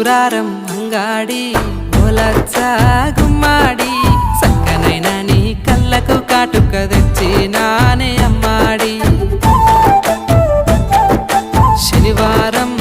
శుక్రవారం అంగాడి ఓలచ్చ గుమ్మాడి సక్కనైన నీ కళ్ళకు కాటుక తెచ్చినానే అమ్మాడి శనివారం